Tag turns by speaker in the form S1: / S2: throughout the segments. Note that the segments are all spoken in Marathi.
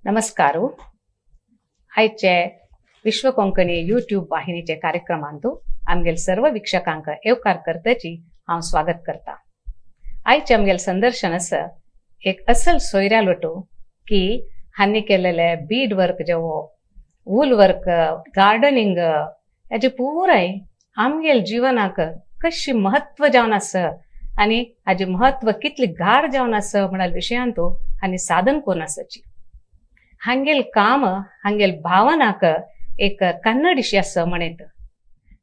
S1: नमस्कार. आयचे विश्व कोंकणी यूट्यूब वाहिनीचे कार्यक्रमांतू आमगेल सर्व वीक्षकांक येवकार करताची हांव स्वागत करता. आयचे आमगेल संदर्शन आसा एक असल सोयऱ्या लोटू की हांनी केलेले बीड वर्क जेवो वूल वर्क गार्डनिंग हेजे पुराय आमगेल जिवनाक कशी महत्व जावन आसा आनी हाजे महत्व कितली गाढ जावन आसा म्हणा विशयांतू हांनी साधन कोन्न आसाची. हांगेल काम हांगेल भावनाक एक कन्नडिशी आसा म्हणत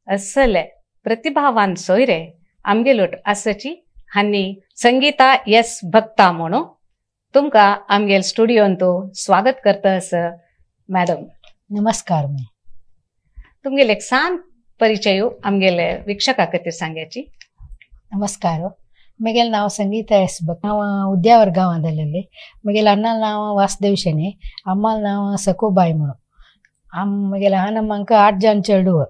S1: असले प्रतिभावान सोयरे आमगेलोट आसाची. हांनी संगीता एस भक्ता म्हणून तुमकां आमगेल स्टुडियोंतू स्वागत करता आसा. मॅडम
S2: नमस्कार.
S1: तुमगेल एक सान परिचय आमगेले वीक्षका खातीर सांगयाची.
S2: नमस्कार. मगेल नाव संगीता एस भक्ता. हांव उद्यावर गांवांत जाल्लेली. मगेल अण्णाल नांव वासुदेव शेणे, अम्माल नांव सकोबाई म्हणून. मगेल हांगा म्हाका 8 जण चेडूं,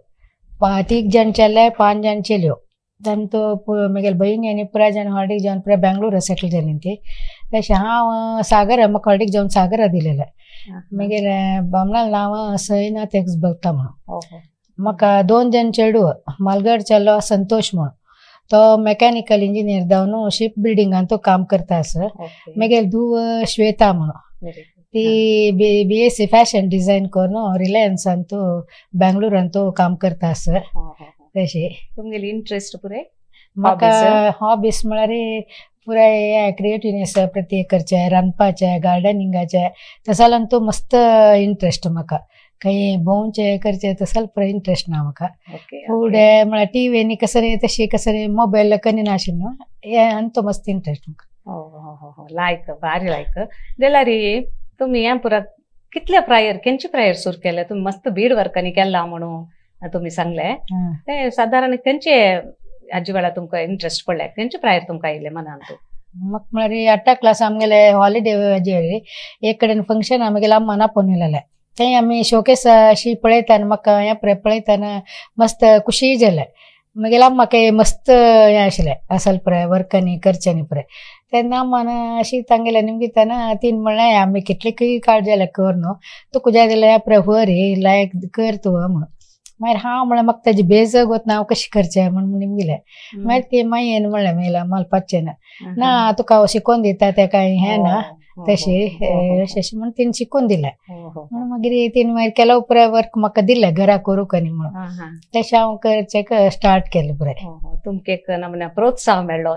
S2: 3 जण चेले, 5 जण चेल्यो. तांतू मगेल बहिणी आनी पुराय जण हॉलिडेक जावन पुराय बेंगलोर सेटल जालीं ती. तशें हांव सागरा, म्हाका हॉलिडेक जावन सागरा दिलेले. मगेल बामणाल नांव सईनाथ एक्स भक्ता म्हणून. म्हाका 2 जण चेडूं, मालगड चेलो संतोष म्हणून. तो मेकॅनिकल इंजिनियर जावन शिप बिल्डिंगांत काम करता आसा. मगेल धूव श्वेता म्हणून ती BSc फॅशन डिझायन करून रिलायन्सांत बेंगलोरांत काम करता आसा. तशें
S1: तुमगेली इंटरेस्ट पुरे
S2: म्हाका हॉबीज म्हळ्यार पुराय क्रिएटिव्हनेस प्रत्येक करचे, रांदपाचे, गार्डनिंगाचे तसा लागून तो मस्त इंटरेस्ट म्हाका. काही भोंवचे करचे तसा पुरा इंटरेस्ट ना म्हाका. फुडें म्हळ्यार टीव्हीनी कसरे तशी कसरे मोबायल कनी नाशिल्लो हे आनी तो मस्त इंटरेस्ट म्हाका.
S1: लायक भारी लायक. जाल्यार तुमी हें पुरा कितले प्रायर केंचे प्रायर सुरू केले? तुम्ही मस्त बीड वर्कांनी केला म्हणून तुम्ही सांगले. ते साधारण खंयचे हाजे वेळार तुमकां इंटरेस्ट पडले? खंयचे प्रायर तुमकां आयले मनान?
S2: म्हाका म्हळ्यार 8 क्लास आमगेले हॉलिडे हाजेर एक कडेन फंक्शन आमगेले अम्मान आपोवन येयलेले. थंय आमी शोकेस अशी पळयतना म्हाका हें पळयतना मस्त खुशी जालें. मागीर म्हाका मस्त हें आशिल्लें असल पुराय वर्कांनी करच्यांनी पुराय. तेन्ना अम्मान अशी तांगेले निमताना तीन म्हणलें आमी कितलीय काळ जाल्यार कर न्हू, तुका जाय जाल्यार हें पुराय व्हर लायक कर तूं म्हणून. मागीर हांव म्हणलें म्हाका ताजी बेजग वता हांव कशें करचें म्हणून निमगेलें. मागीर ती मायेन म्हणलें मेला मालपाचें ना तुका शिकोवन दिता तें कांय हें ना तशें अशें म्हणून तिणें शिकून दिलें. म्हणून मागीर तिणें मागीर केलो पुराय वर्क म्हाका दिलें घरा करूंक आनी म्हणून तशें हांव करचें स्टार्ट केलें पुराय.
S1: तुमकां एक नमुन्या प्रोत्साहन मेळ्ळो.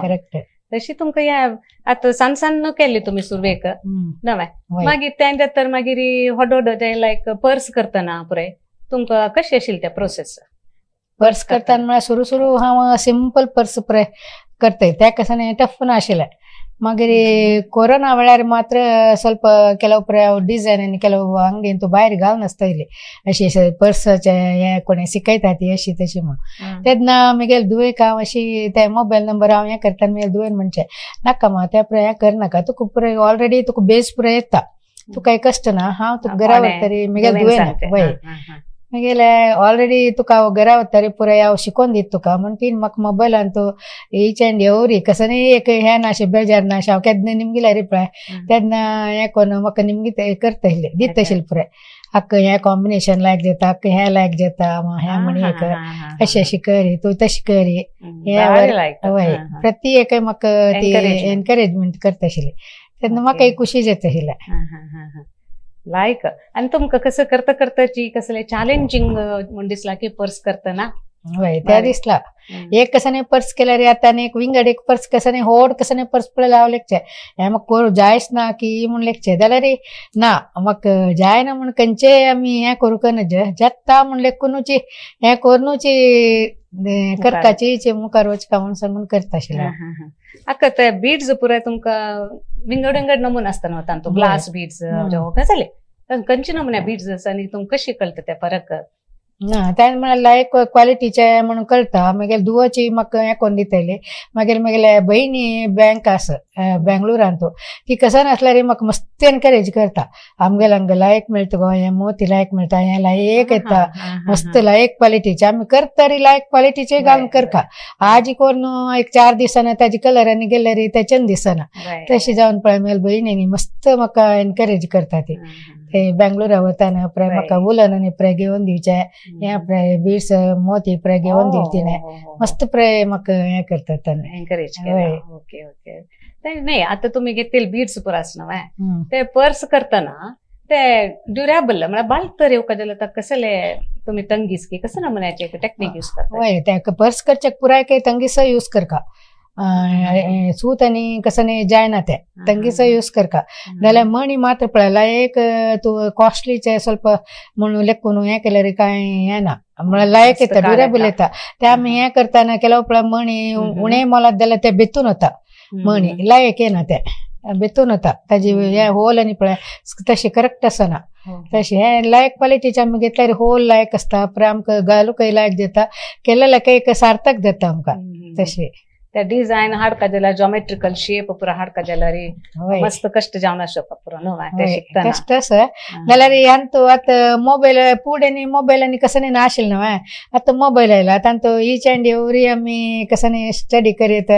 S2: करेक्ट.
S1: तशी तुमकां हें आतां सान केली तुमी सुरवेक नवे. मागीर तें तर मागीर हडोड लायक पर्स करतना पुराय तुमकां कशी आशिल्ली तें प्रोसेस?
S2: पर्स करतना म्हळ्यार सुरू हांव सिंपल पर्स पुराय करताय. त्या कशें टफ नाशिल्लें. मागीर कोरोना वेळार मात्र ಸ್ವಲ್ಪ ಕೆಲವು ಡಿಸೈನ್ आनी ಕೆಲವು ಅಂಗಡಿಯಿಂದ भायर घालून आसताली अशी पर्साचे हें कोणी शिकयता ती अशी तशी म्हणून. तेन्ना मगेल दुवेक हांव अशी ते मोबायल नंबर हांव हें करता मगेल दुवेन म्हणचे नाका मा तें पुराय हें करनाका तुका पुराय ऑलरेडी तुका बेस पुराय येता तुका कांय कश्ट ना. हांव तुका घरा वतरी मगेल दुवेन वय मगेल ऑलरेडी तुका घरा वतरी पुराय हांव शिकोवन दिता तुका म्हणून तीन म्हाका मोबायलान तूं ईच एंड एवरी कसं एक हें नाशें बेजार नाशें हांव केन्ना निमगेल्या रे पळय तेन्ना हें करून म्हाका निमगे करता दिता आशिल्लें पुराय. हाका हें कॉम्बिनेशन लायक जाता, हाका हें लायक जाता, हें म्हण हें कर अशें अशी करी तूं तशी करी हें वय प्रत्येक म्हाका ती एनकरेजमेंट करता आशिल्ली. तेन्ना म्हाका खुशी जाता आशिल्लें
S1: लायक. आनी तुमकां कसं करता करताची कसले चॅलेंजिंग म्हण दिसला की पर्स करतना?
S2: वय त्या दिसला एक कसं पर्स केल्यार आता एक विंगड एक पर्स कसं होड कसं पर्स पळयलें हांव लेखचें हें म्हाका करूं जायच ना की म्हूण लेखचें जाल्यार ना म्हाका जायना म्हूण खंयचे आमी हें करूंक ना जेता म्हूण लेखूनची हें करूनची करपाची मुखार वचका म्हूण सांगून करता आशिल्लें.
S1: आका ते बीड्स पुराय तुमकां विंगड विंगड नमून आसता न्हू तांतू ग्लास बीड्स जावं गजाली खंयचे नमुन्या बीड्स आसा आनी तुमकां कशी कळटा ते फरक?
S2: ना त्या म्हणल्यार लायक क्वालिटीचे म्हणून कळटा मागीर दुवाची म्हाका हें कोन्न दितली मागीर म्हगेले बहिणी बँक आसा बेंगलोरान तो ती कसान आसल्यार म्हाका मस्त एनकरेज करता आमगेले हांगा लायक मेळटा गो हें मोती लायक मेळटा हें लायक येता मस्त लायक क्वालिटीचे आमी करता तरी लायक क्वालिटीचे घालून करता आज करून एक 4 दिसांनी ताजी कलरांनी गेल्यार तेच्यान दिसना तशी जावन पळय म्हगेल्या बहिणींनी मस्त म्हाका एनकरेज करता ती ते बेंगलोरा वताना प्राय म्हाका उलनांनी प्राय घेवन दिवचे हे प्राय बीड्स मोती प्राय घेवन दिवची मस्त प्राय म्हाका हें करता
S1: एनकरेज ओके ओके नाही आता तुम्ही घेतले बीड्स पुरो आसना ते पर्स करतना ते ड्युरेबल म्हळ्यार बाल्क तर येवका जाल्यार कसले तुम्ही तंगीस की कसं नमुन्याचे टेक्निक यूज करता
S2: वय ते पर्स करचे पुराय काही तंगीस यूज करका सूत आनी कसं जायना ते तंगीस यूज करका जाल्यार मणी मात्र पळयला एक तूं कॉस्टलीचे ಸ್ವಲ್ಪ म्हणून लेखून हें केल्यार कांय हें ना म्हळ्यार लायक येता ड्युरेबल येता ते आमी हें करतना केलो पळय मणी उणें मोलात जाल्यार ते बेतून वता मणी लायक येना ते बेतून वता ताजी हे होल आनी पळय तशी करेक्ट आसना तशी हे लायक क्वालिटीचे आमी घेतल्यार होल लायक आसता परत आमकां घालूंकय लायक जाता केलेले काही सार्थक जाता आमकां तशी
S1: त्या डिझायन हाडका जाल्यार जॉमेट्रिकल शेप पुरो हाडका जाल्यार मस्त कष्ट जावन आसता पुरो न्हू ते शिकतना
S2: कष्ट आसा जाल्यार ह्यांतू आतां मोबायल फुडें मोबायलांनी कसं नाशिल्लें न्हू आतां मोबायल आयला तांतू ईच एंड एवरी आमी कसं स्टडी करीत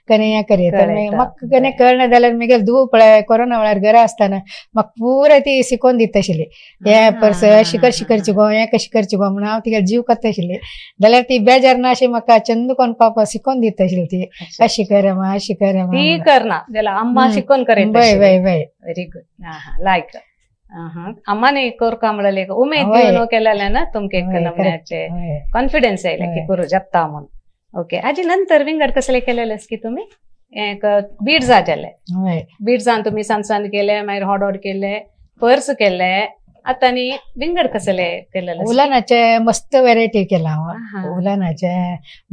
S2: कने हें करीत म्हाका कने कळना जाल्यार म्हगेले धूव पळय कोरोना वेळार घरा आसतना म्हाका पुराय ती शिकोवन दिता आशिल्ली हे पर्स अशी कशी करची गो हें कशी करची गो म्हणून हांव तिका जीव करता आशिल्ली जाल्यार ती बेजार ना अशी म्हाका चंद कोन्न पापा शिकोवन दिता आशिल्ली ती अशी करमा अशी करमा
S1: ती करना जाल्यार अम्मा शिकोवन करेन व्हेरी गुड लायक अम्माने कोरका म्हणले उमेद घेवन केलेले ना तुमके नमुन्याचे कॉन्फिडन्स येयले की करू जगता म्हणून ओके हाजी नंतर विंगड कसले केलेले की तुम्ही एक बीड्स जाले बीड्सान तुम्ही सांसान केले मागीर हॉडॉड केले पर्स केले आता विंगड कसले केलेले
S2: उलानाचे मस्त व्हेरायटी केला हांव उलानाचे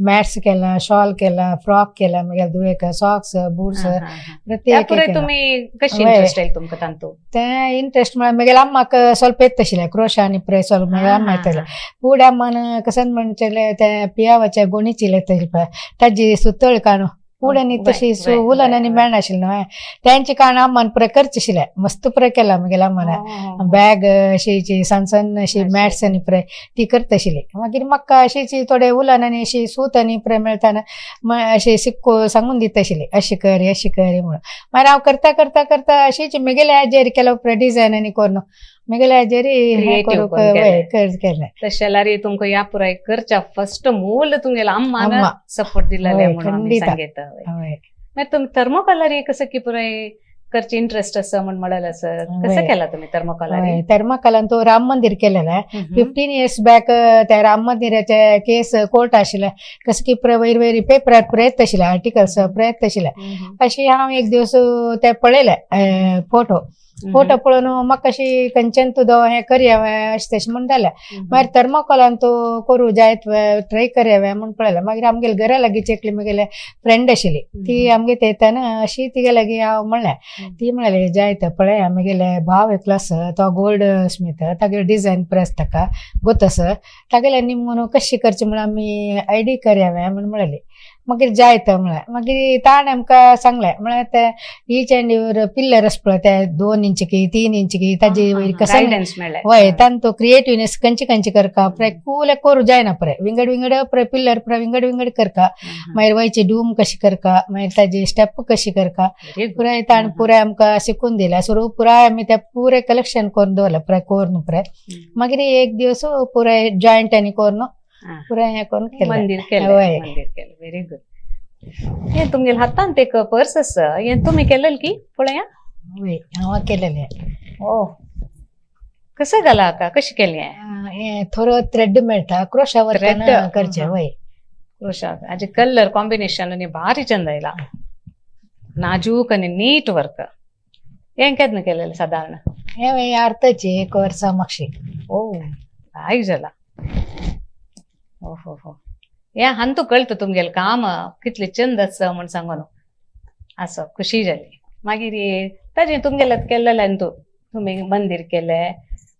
S2: मॅट्स केला शॉल केला फ्रॉक केला मागीर दुवेक सॉक्स बूट्स प्रत्येक
S1: तुम्ही कशी इंटरेस्ट येयला तुमकां तांतू
S2: ते इंटरेस्ट म्हळ्यार म्हगेले अम्माक स्वल्प येत तशिल्ले क्रोशा आनी प्रेस स्वल्प म्हगेले अम्मा येतले फुडें अम्मान कसन म्हणटले ते पियावाचे गोणीची येतले पळय ताजी सुतळ काणू फुडें तशी उलनांनी मेळनाशिल्लें न्हू तेंची काण अम्मान पुराय करची आशिल्लें मस्त पुराय केला म्हगेल्या अम्मान बॅग अशी सनसन अशी मॅट्स आनी पुराय ती करता आशिल्ली मागीर म्हाका अशीच थोडे उलनांनी अशी सूत आनी पुराय मेळटाना अशी शिक्को सांगून दिता आशिल्ली अशी कर म्हणून मागीर हांव करता करता करता अशीच म्हगेल्या हाजेर केलो पुराय डिझायनांनी करून म्हगेल्या हाजेर केलें
S1: तशें जाल्यार तुमकां ह्या पुराय करच्या फर्स्ट मूल तुमगेला अम्मान सपोर्ट दिलेले म्हणून सांगता मागीर तुम्ही थर्मोकॉलर कसं की पुराय करचे इंटरेस्ट असं म्हणलेलं असं कसं केला तुम्ही
S2: थर्मोकॉलान तो राम मंदिर केलेलं 15 years बॅक त्या राम मंदिराचे केस कोर्ट आशिल्ले कसं की वयर वयर पेपरार प्रयत्न आशिल्ले आर्टिकल्स प्रयत्न आशिल्ले अशी हांव एक दिवस ते पळयले फोटो पळोवन म्हाका अशी खंयच्यान तुदो हें करया अशें तशें म्हणटाले मागीर थर्मोकॉलान तो करूं जायत ट्राय करया म्हूण पळयलें मागीर आमगेले घरा लागींच एकली म्हगेले फ्रेंड आशिल्ली ती आमगे येताना अशी तिगे लागीं हांव म्हणलें ती म्हणलें जायत पळय आमगेले भाव एकलो आसा तो गोल्ड स्मीथ तागे डिझायन प्रेस ताका गोतस तागेले निमून कशी करची म्हणून आमी आयडी करया म्हणून म्हणलेली मागीर जायत म्हळ्यार मागीर ताणें आमकां सांगलें म्हळ्यार ते ईच एंड एवरी पिल्लर आसा पळय ते 2 इंच की 3 इंच की ताजी वयर कसं हय तान तो क्रिएटिवनेस खंयची करका पुराय कूल करूं जायना पुराय विंगड विंगड पुराय पिल्लर पुराय विंगड विंगड करका मागीर वयची डूम कशी करका मागीर ताजी स्टेप कशी करका पुराय ताण पुराय आमकां शिकून दिल्या सुरू पुराय आमी ते पुराय कलेक्शन करून दवरलें पुराय करून पुराय मागीर एक दिवस पुराय जॉयंट आनी करून पुराय हें करून
S1: मंदिर केलें व्हेरी गुड हे तुमगेले हातांत एक पर्स आसा हे तुमी केलें की पळया
S2: हय हांव केलेलें
S1: ओ कसं घाला कशी केली
S2: हें थोडो थ्रेड मेळटा क्रोशा वर्क करचें वय
S1: क्रोशा हाजे कलर कॉम्बिनेशन भारी चंद आयला नाजूक आनी नीट वर्क हें केन्ना केलेलें सादारण
S2: हें अर्थाची 1 वर्सा मागशी
S1: ओ आयक जाला हो हे हांतू कळतं तुमगेलें काम कितलें चंद आसा म्हण सांगून असं खुशी जाली मागीर ताजें तुमगेलें केलेलें तुमी मंदिर केलें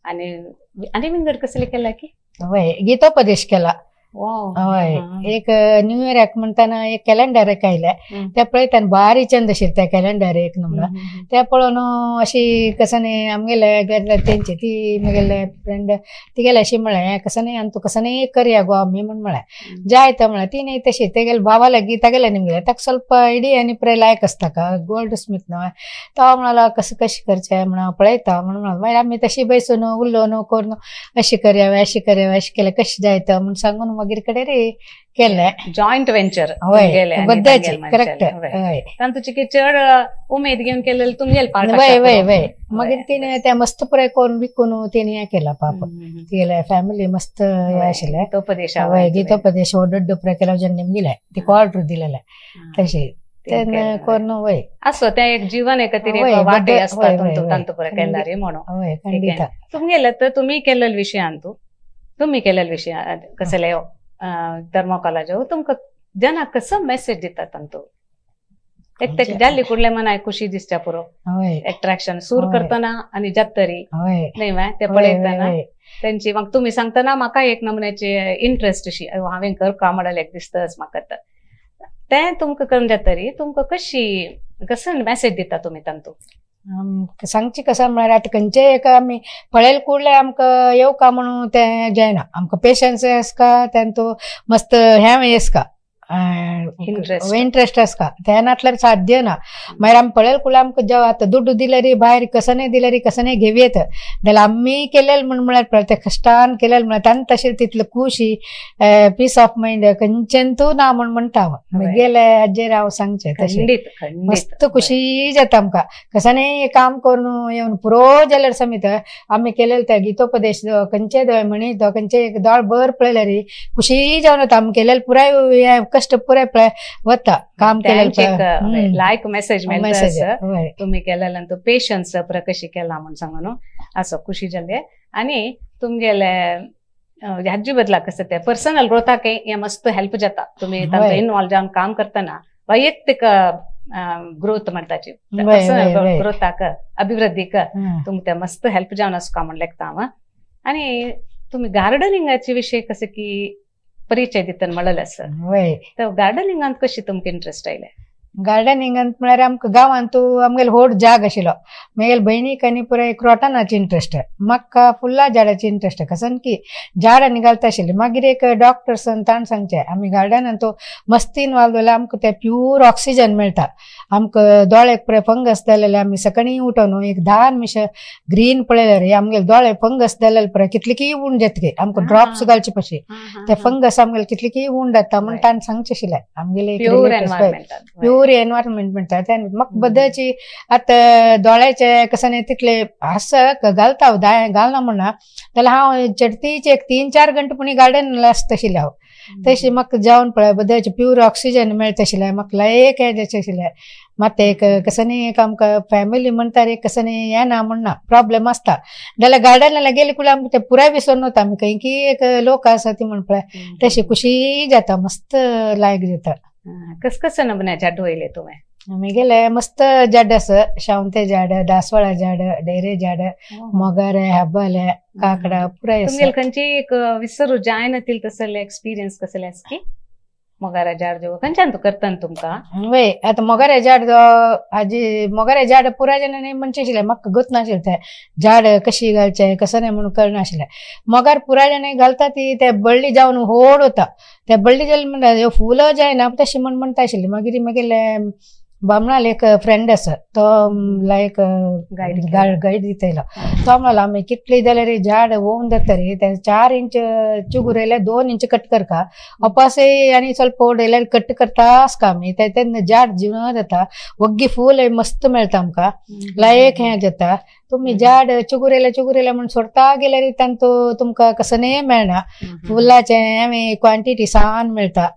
S1: आनी विंगड कसलें केलां की
S2: हय गीतोपदेश केला
S1: वाव.
S2: हय
S1: हा.
S2: एक न्यू इयराक म्हणटाना एक कॅलेंडर आयले ते पळयताना भारी चंद आशिल्ले त्या कॅलेंडरीक न्हू ते पळोवन अशी कसाने आमगेले गेले तेंची ती म्हगेले फ्रेंड ती गेले अशी म्हळें कसाने आनी तू कसाने करया गो आमी म्हण म्हळें जायत म्हळें ती न्ही तशी ते गेले भावाला गीता गेले निमगे ताका ಸ್ವಲ್ಪ इडी आनी प्रे लायक आसता का गोल्ड स्मिथ न्हू तो म्हणाला कसं कशी करचें म्हणून पळयता म्हणून मागीर आमी तशी बसून उलोवन करून अशी करया अशी केलें कशी जायत म्हण सांगून मागीर कडेन रे केलें
S1: जॉईंट वेंचर
S2: हय बद्दाची करेक्ट हय
S1: तांतूची चड उमेद घेवन केलेलं तुमगेल
S2: वय वय वय मागीर तिने ते मस्त पुराय करून विकून तिने हे केला पाप तिगेले फॅमिली मस्त हे आशिल्ले
S1: गीतोपदेश
S2: हय गीतोपदेश हो डड्ड पुराय केला जेन्ना दिले ती ऑर्डर दिलेले तशी तेन्ना करून वय
S1: असो ते एक जीवन एकत्र
S2: वय,
S1: वाटे
S2: बद्दल-
S1: असता
S2: वय, वय,
S1: तांतू पुराय
S2: वय.
S1: केल्यारी म्हणून
S2: हय खंडिता
S1: तुमगेले तर तुम्ही केलेल्या विशयांतू तुम्ही केलेल्या विशया कसले धर्मकॉलाजो तुमकां जना कसं मेसेज दिता तांतू एक ते जाल्ली कुडले मनाय खुशी दिसता पुरो
S2: हय
S1: अट्रॅक्शन सूर
S2: हय.
S1: करतना आणि जत्तरी
S2: हय
S1: नाही मा ते
S2: हय,
S1: पळयतना
S2: हय,
S1: त्यांची मग तुम्ही सांगतना म्हाका एक नमुन्याचे इंटरेस्ट अशी हांवें करता म्हणल्यार एक दिसताच म्हाका ते तुमकां करून जातरी तुमकां कसं मेसेज दिता तुमी तांतू
S2: सांगची कसं म्हळ्यार आतां खंयचे एक आमी पळयल कुडले आमकां येवका म्हणून तें जायना आमकां पेशन्स आसका तेंतू मस्त हें आसका इंट्रस्ट आसका तेन्नातल्यार साध्य ना मागीर आमी पळयल कुडले आमकां जेवा आतां दुड्ड दिल्यारी भायर कसने दिल्यारी कसने घेवयेत जाल्यार आमी केलेले म्हळ्यार पळय ते कश्टान केलेले म्हळ्यार तांणे तशें तितलें खुशी पीस ऑफ मायंड खंयचेंतू ना म्हण म्हणटा हांव गेले हाजेर हांव सांगचें तशें मस्त खुशी जाता आमकां कसाने काम करून येवन पुरो जाल्यार समीत आमी केलेले ते गीतोपदेश खंयचे दोळ म्हणी तो खंयचे एक दोळ भर पळयल्यार खुशी जावन वता आमी केलेले पुराय कष्ट पुराय पळय वता काम केलेले
S1: लायक मेसेज
S2: मेसेज
S1: तुम्ही केलेलं पेशन्स कशी केला म्हणून सांगून असं खुशी जाले आणि तुमगेले हाजी बदला कसं ते पर्सनल ग्रोथाक हे मस्त हेल्प जाता तुम्ही तांकां इन्वॉल्व जावन काम करतना वैयक्तिक ग्रोथ म्हणटाची पर्सनल ग्रोथाक अभिवृद्धीक तुमकां ते मस्त हेल्प जावन असं का म्हण लेखता हांव आणि तुम्ही गार्डनिंगाचे विषय कसं की परिचय दितना म्हणलें आसा तर गार्डनिंगांत कशी तुमकां इंटरेस्ट आयले
S2: गार्डनिंगांत म्हळ्यार आमकां गांवांत आमगेलो व्हड जाग आशिल्लो म्हगेले भयणीक आनी पुराय क्रोटनाची इंट्रस्ट म्हाका फुल्ला झाडाची इंट्रस्ट कसन की झाड आनी घालता आशिल्ली मागीर एक डॉक्टर्सान ताणें सांगचें आमी गार्डनांत मस्त इनवॉल्व जाल्यार आमकां ते प्यूर ऑक्सिजन मेळटा आमकां दोळ्याक पुराय फंगस जालेले आमी सकाळीं उठोन एक 10 निमिश ग्रीन पळयल्यार आमगेले दोळे फंगस जालेले पुराय कितलीकी उण जातकी आमकां ड्रॉप्स घालचे पशी ते फंगस आमगेले कितलीकी उण जाता म्हण ताणें सांगचें आशिल्लें आमगेले प्यूर एनवायरमेंट म्हणटा म्हाका बद्दलची आतां दोळ्याचे कसाने तितले आसक घालता घालना म्हणना जाल्यार हांव चडतीच एक 3-4 घंटे पुणी गार्डन आसता आशिल्लें हांव तशी म्हाका जावन पळय बद्दलचे प्यूर ऑक्सिजन मेळटा आशिल्लें म्हाका लायक हें जाचें आशिल्लें मात एक कसाने एक आमकां फॅमिली म्हणटा एक कसाने हें ना म्हणना प्रॉब्लेम आसता जाल्यार गार्डनाला गेले कुळे आमकां ते पुराय विसरून वता आमी खंय की एक लोक आसा ती म्हण पळय तशी खुशी जाता मस्त लायक जाता
S1: कसं नमुन्या झाड वयले तुम्ही
S2: आमी गेले मस्त झाड आसा शावंते झाड दासवाळा झाड डेरे झाड मोगारे हब्बाले काकडा पुराय
S1: तुमगेले खंयची एक विसरू जायना तसले एक्सपिरियन्स कसले आसा की मोगारा झाड जो खंयच्यान तू करता तुमकां
S2: वय आतां मोगारे झाड हाजी मोगारे झाड पुराय जाणांनी म्हणचे आशिल्ले म्हाका गत नाशिल्लें ते झाड कशी घालचें कसं नाही म्हणून कळनाशिल्लें मोगार पुराय जाणांनी घालता ती ते बळ्ळी जावन व्हड वता ते बळ्ळी जाली म्हणटा फुलां जायना तशी म्हण म्हणटा आशिल्ली मागीर म्हगेले बामणाल एक फ्रेंड आसा तो लायक गायड दितलो तो म्हणलो आमी कितली जाल्यार झाड होवन जाता रे ते 4 इंच चुगूर येयल्यार 2 इंच कट करका अपासे आनी ಸ್ವಲ್ಪ व्हड येयल्यार कट करता आसका आमी तेन्ना झाड जिवन जाता वग्गी फूल मस्त मेळटा आमकां लायक हें जाता तुम्ही झाड चुगूर येयल्या म्हण सोडता गेल्यार तांतू तुमकां कसने मेळना फुलाचें हांवें क्वांटिटी सान मेळटा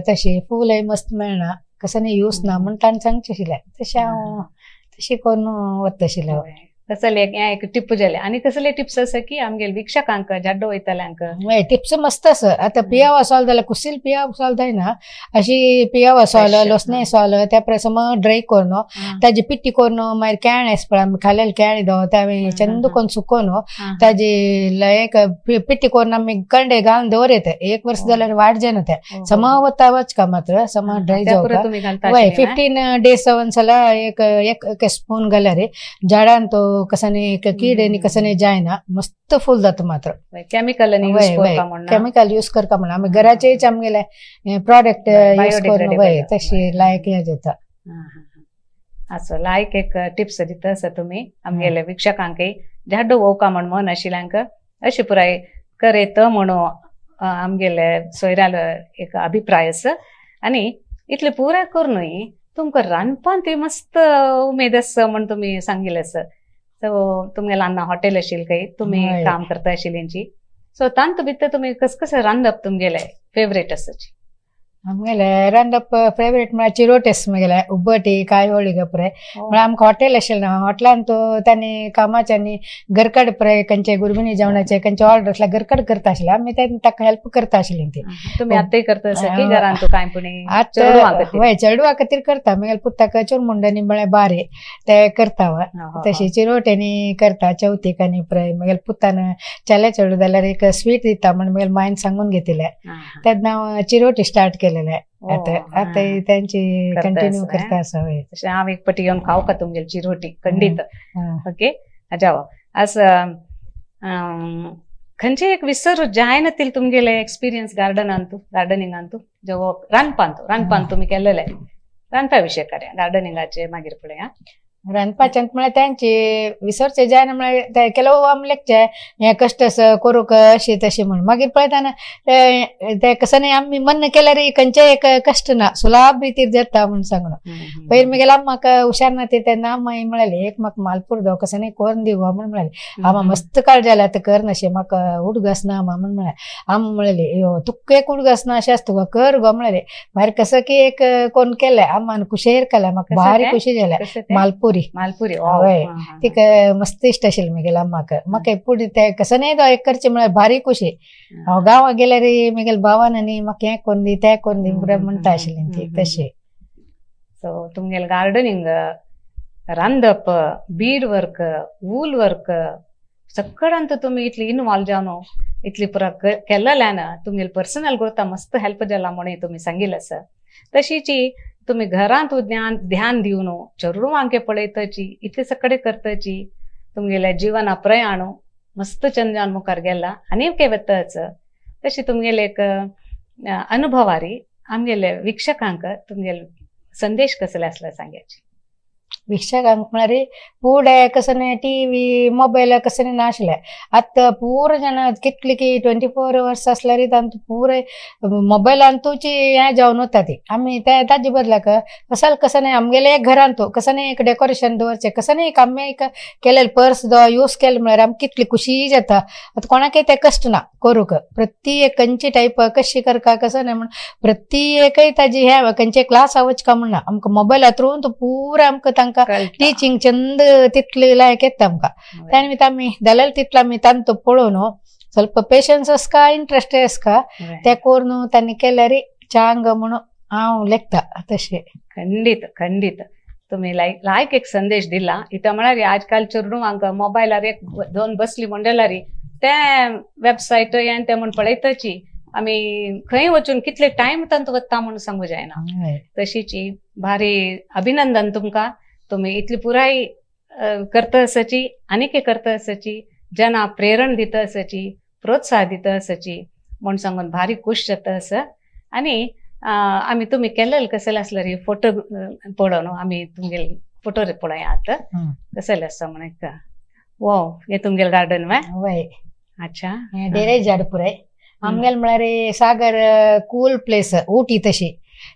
S2: तशी फूल मस्त मेळना कसं यूज ना म्हण ताणें सांगचें आशिल्लें तशें हांव तशी करून वता आशिल्लें
S1: कसले एक टिप जाले आनी कसले टिप्स आसा की आमगेल वीक्षकांक जाड्डो वयतल्यांक
S2: टिप्स मस्त आसा आता पियाव वसोल जाल्यार कुशील पियाव वसोल जायना अशी पियाव वसोल लोसणे वसोल त्या प्रसम ड्राय करून ताजी पिट्टी करून मागीर केळ एस पळय आमी खालेले केळ दो ते चंद करून सुकोवन ताजी एक पिट्टी करून आमी कंडे घालून दवरयत 1 वर्ष जाल्यार वाट जायना ते सम वता वचका मात्र सम ड्राय जावका वय 15 days ಒಂದ್ಸಲ एक स्पून घाल्यार झाडान तो कसाने कीड कसाने जायना मस्त फूल जाता मात्र
S1: केमिकल
S2: केमिकल यूज करता म्हणून आमी घराचेच आमगेले प्रोडक्ट यूज करून वय तशी लायक हे जाता
S1: असो लायक एक टिप्स दिता आसा तुमी आमगेले वीक्षकांकय झाड्डो वोवका म्हण मन आशिल्ल्यांक अशी पुराय करेत म्हणून आमगेले सोयऱ्याल एक अभिप्राय आसा आनी इतले पुराय करूनय तुमकां रांदपान ती मस्त उमेद आसा म्हण तुमी सांगिल्ले आसा सो तुमगेले अन्न हॉटेल आशिल्ली काही तुम्ही काम करता आशिल्लींची सो तांत भितर तुम्ही कस रांदप तुमगेले फेवरेट आसाची
S2: आमगेले रांदप फेवरेट म्हळ्यार चिरोटेस म्हगेले उब्बटी काळयोळी गपरे म्हळ्यार आमकां हॉटेल आशिल्लें हॉटेलान तो तांणी कामाच्यांनी घरकाड पळय खंयचे गुरबिणी जेवणाचे खंयचे ऑर्डर आसल्यार घरकाड करता आशिल्ले आमी ताका हेल्प करता आशिल्लीं ती
S1: तुमी आतांय करता घरान तू कांय पुणी
S2: हय चेडवा खातीर करता म्हगेले पुताक चुरमुंडनी म्हळ्यार बारे ते करता तशी चिरोटेनी करता चवथीक आनी पळय म्हगेले पुतान चले चेडू जाल्यार एक स्वीट दिता म्हण म्हगेले मायन सांगून घेतिले तेन्ना हांव चिरोटी स्टार्ट केलेले आता त्यांची कंटिन्यू करता आसा
S1: हांव एक पटी येवन खाव का तुमगेली चिरोटी खंडीत ओके जावं असं खंयचे एक विसर जायना तुमगेले एक्सपिरियन्स गार्डनिंगान तू जो रांदपान तुम्ही केलेले रांदपा विशय कार्य गार्डनिंगाचे मागीर पळय
S2: रांदपाचें म्हळ्यार तेंची विसरचे जायना म्हळ्यार केलो आमलेचे हे कश्ट करूंक अशी तशी म्हण मागीर पळयतना ते कसाने आमी मन केल्यार खंयचे एक कश्ट ना सुलाभ रितीर जाता म्हण सांगून पयर म्हगेले म्हाका हुशार ना तेन्ना अम्माई म्हळ्याली एक म्हाका मालपूर दो कसाने कोरून दिव म्हण म्हळ्याली आमा मस्त काळ जाले आतां कर नाशे म्हाका उडगस ना आमा म्हण म्हळ्यार आम म्हळ्याली तुका एक उडगस ना अशें आसता गो कर गो म्हळ्याली मागीर कसं की एक कोण केलें आमान कुशेर केलें म्हाका भारी खुशी जाल्या
S1: मालपुरी
S2: हय तीक मस्त इश्ट आशिल्ली म्हगेले अम्माक म्हाका पुढे ते कसं नाही एक करचें म्हळ्यार भारी खुशी हांव गांवां गेल्यार म्हगेले भावान आनी म्हाका हें करून दी तें करून दी म्हणटा आशिल्ली ती तशी
S1: सो तुमगेले गार्डनिंग रांदप बीड वर्क वूल वर्क सगळ्यांत तुम्ही इतली इनवॉल्व जावन इतली पुरा केल्ल्यान तुमगेले पर्सनल ग्रोथा मस्त हेल्प जाला म्हणून तुम्ही सांगिल्लें आसा तशीची तुम्ही घरांत ध्यान दिवन चेडवांके पळयताची इतले सकडे करताची तुमगेले जिवना प्रयाण मस्त चंद्रान मुखार गेला आनीक वताच तशी तुमगेले एक अनुभवारी आमगेले वीक्षकांक तुमगेले संदेश कसले आसले सांगायचे
S2: वीक्षकांक म्हळ्यार फुडें कसं टीव्ही मोबायल कसं नाशिल्ले आतां पूर जाणां कितली की 24 hours आसल्यार तांतू पुरे मोबायलांतूच हें जावन वता ती आमी ताजे बदलाक कसाल कसं आमगेले एक घरांत कसं एक डेकोरेशन दवरचें कसं एक आमी एक केलेले पर्स दो यूज केले म्हळ्यार आमकां कितली खुशी जाता आतां कोणाकय ते कश्ट ना करूंक प्रत्येक खंयची टायप कशी करता कसं म्हण प्रत्येकय ताजी हे खंयचे क्लास वचका म्हणना आमकां मोबायला थ्रू तो पुरो आमकां टीचिंग चंद तितली लायक येता आमकां त्या निमित्त आमी जाल्यार तितलो आमी तांतो पळोवन ಸ್ವಲ್ಪ पेशन्स आसका इंट्रस्ट आसका ते करून तांणी केल्यार चांग म्हणून हांव लेखता तशें
S1: खंडीत तुम्ही लायक एक संदेश दिला इथं म्हळ्यार आजकाल चेडवांक मोबायलार एक दोन बसली म्हणल्यार ते वेबसायट हें ते म्हण पळयताची आमी खंय वचून कितले टायम तांत वता म्हणून सांगू जायना तशीची भारी अभिनंदन तुमकां तुम्ही इतली पुराय करता आसाची आनीक करता आसाची जना प्रेरण दिता आसाची प्रोत्साह दिता आसाची म्हण सांगून भारी खुश जाता आसा आनी आमी तुमी केलेले कसले आसल्यार फोटो पळोवन आमी तुमगेले फोटो पळोवया आतां कसले आसा म्हणून वो हे तुमगेले गार्डन
S2: वय
S1: अच्छा
S2: डेरे झाड पुराय आमगेले म्हळ्यार सागर कूल प्लेस उटी तशी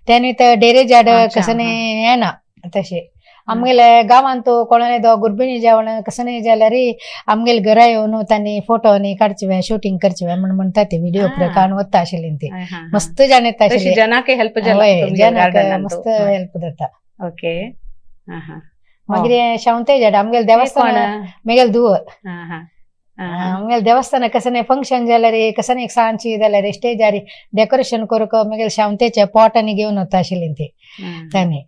S2: त्यानी डेरे झाड कसं हे ना तशें आमगेले गांवांत तो कोणाले दो गुरबिणी जेवण कसं जाल्यार आमगेले घरा येवन तांणी फोटो न्ही काडचे शूटिंग करचे म्हण म्हणटा ते व्हिडिओ काडून वता आशिल्ली ती मस्त जाण येता आशिल्ली
S1: जनाक हेल्प
S2: जनाक मस्त हेल्प जाता
S1: ओके
S2: मागीर शावंतेजाड आमगेले देवस्थान मेगेल धुव आमगेले देवस्थान कसं फंक्शन जाल्यार कसं एक सांची जाल्यार स्टेजार डेकोरेशन करूक मेगेल शावंतेचे पोटांनी घेवन वता आशिल्ली ती तांणी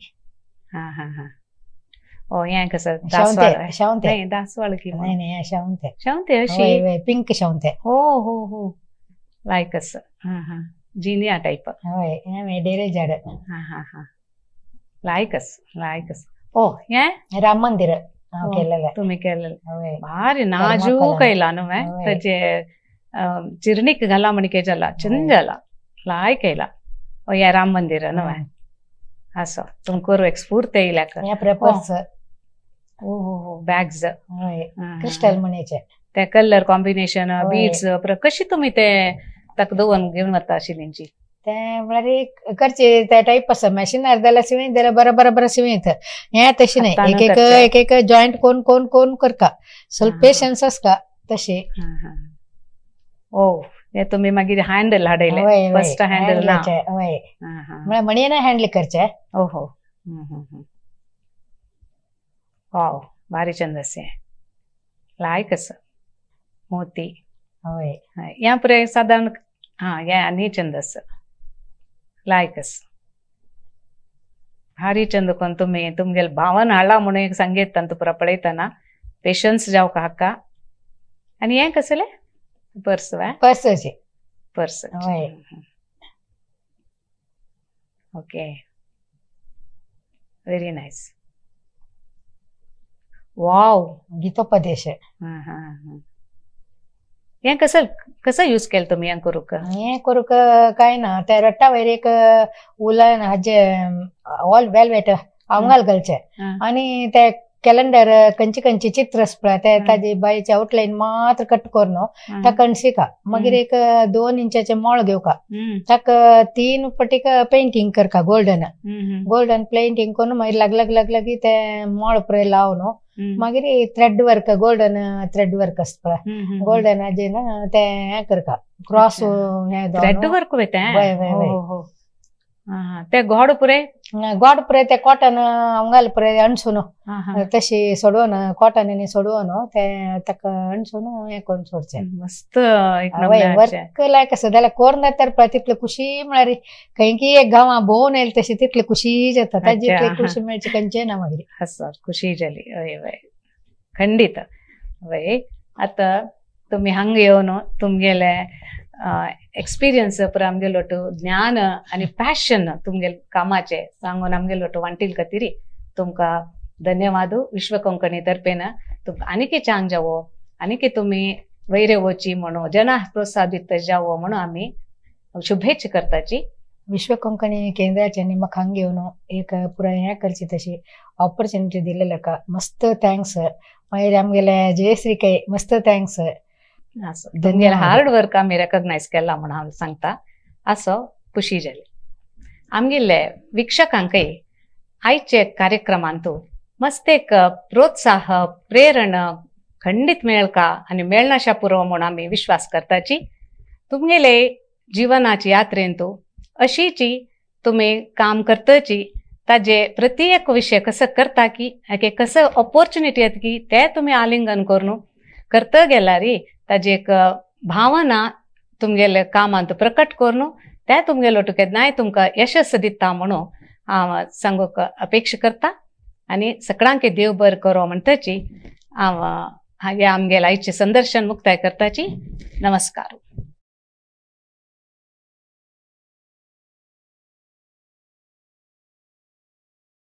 S2: शावंते
S1: दासवाळ
S2: नाही शावंते
S1: शावंते अशी
S2: पिंक शावंते
S1: हो लायक असं जिनिया टाईप
S2: हय डेरे झाड
S1: लायकस ओ हे
S2: राम मंदिर केलेलं
S1: तुम्ही केलेलं भारी नाजूक आयला न्हू तेजे चिरणीक घाला म्हण केला चंद जाला लायक आयला या राम मंदिर न्हू असं तुमको एक स्फूर्ती येयल्या
S2: पेपर्स
S1: बॅग्स
S2: क्रिस्टल मणीचे
S1: ते कलर कॉम्बिनेशन बीड्स कशी तुम्ही ते ताका दवरून घेवन वता आशिल्लींची
S2: ते म्हळ्यार करचे त्या टाईप आसा मॅशिनार जाल्यार सिवयत जाल्यार बरोबर सिवयत हे तशें न्हय एक जॉयंट कोण कोण कोण करता ಸ್ವಲ್ಪ पेशन्स आसता तशें
S1: हे तुम्ही मागीर हँडल हाडयले फर्स्ट हँडल ना
S2: म्हळ्यार मणयेन हँडल करचे
S1: ओहो वाव भारी चंद असे लायक असं मोती या पुरे साधारण या आनी चंद असं लायक असं भारी चंद कोण तुम्ही तुमगेल भावन हाडला म्हणून एक सांगेत तुपरा पळयतना पेशन्स जावं हाका आनी हें कसले पर्स
S2: पर्सची
S1: purse okay very nice wow
S2: गीतोपदेश
S1: हें कसं यूज केलं तुम्ही हें करूक
S2: काय ना त्या रट्टा वयर एक उलन हाजे ऑल वेलवेट आंगाल घालचे आणि ते कॅलेंडर खंयची चित्र पळय ते ताजी बाईची आउटलाईन मात्र कट करून ताका शिका मागीर एक 2 इंचाचे मोळ घेवका ताका 3 पटीक पेंटिंग करका गोल्डन पेंटिंग करून मागीर लागली ते मोळ पळय लावन मागीर thread work golden thread work आसता पळय गोल्डन हाजे ना ते हें करका क्रॉस
S1: थ्रेड वर्क ते गोड पुरे
S2: ते कॉटन अंगाल पुरे अणसून तशी सोडवून कॉटन सोडवून ते ताका अणसून हें करून सोडचे
S1: मस्त
S2: वर्क लायक आसा जाल्यार कोरून जाल्यार पळय तितले खुशी म्हळ्यार खंयकी एक गांवां भोंवून येयले तशी तितली खुशी जाता ताजी खुशी मेळची खंयचे ना मागीर
S1: खुशी जाली हय खंडीत हय आता तुम्ही हांग येवन तुमगेले एक्सपिरियन्स पर आमगेलो ज्ञान आणि पॅशन तुमगे कामाचे सांगून आमगेलो वांटील खातीर तुमकां धन्यवाद विश्व कोंकणी तर्फेन तुमकां आनीक चांग जावो आनीक तुम्ही वैरे वची म्हणून जना प्रोत्साहित जावो म्हणून आमी शुभेच्छा करताची
S2: विश्व कोंकणी केंद्राचे म्हाका हांग येवन एक पुराय हें करची तशी ऑपॉर्च्युनिटी दिले का मस्त थँक्स मागीर आमगेले जयश्रीकाय मस्त थँक्स
S1: तुमगेले हार्ड वर्क आमी रेकग्नायज केला म्हणून हांव सांगता असो खुशी जाली आमगेले विक्षकांकय आयचे कार्यक्रमांतू मस्त एक प्रोत्साह प्रेरण खंडीत मेळका आनी मेळनाशा पुरो म्हणून आमी विश्वास करताची तुमगेले जीवनाची यात्रेंतू अशीची तुम्ही काम करताची ताजे प्रति एक विषय कसं करता की कसं ऑपॉर्च्युनिटी येता की ते तुम्ही आलिंगन करून करता गेल्यार ताजी एक भावना तुमगेले कामांत प्रकट करून ते तुमगेलो केन्नाय तुमकां यशस्स दिता म्हणून हांव सांगूक अपेक्षा करता आनी सगळ्यांक देव बरें करो म्हणटाची हांव आमगेले आयचे संदर्शन मुक्ताय करताची नमस्कार.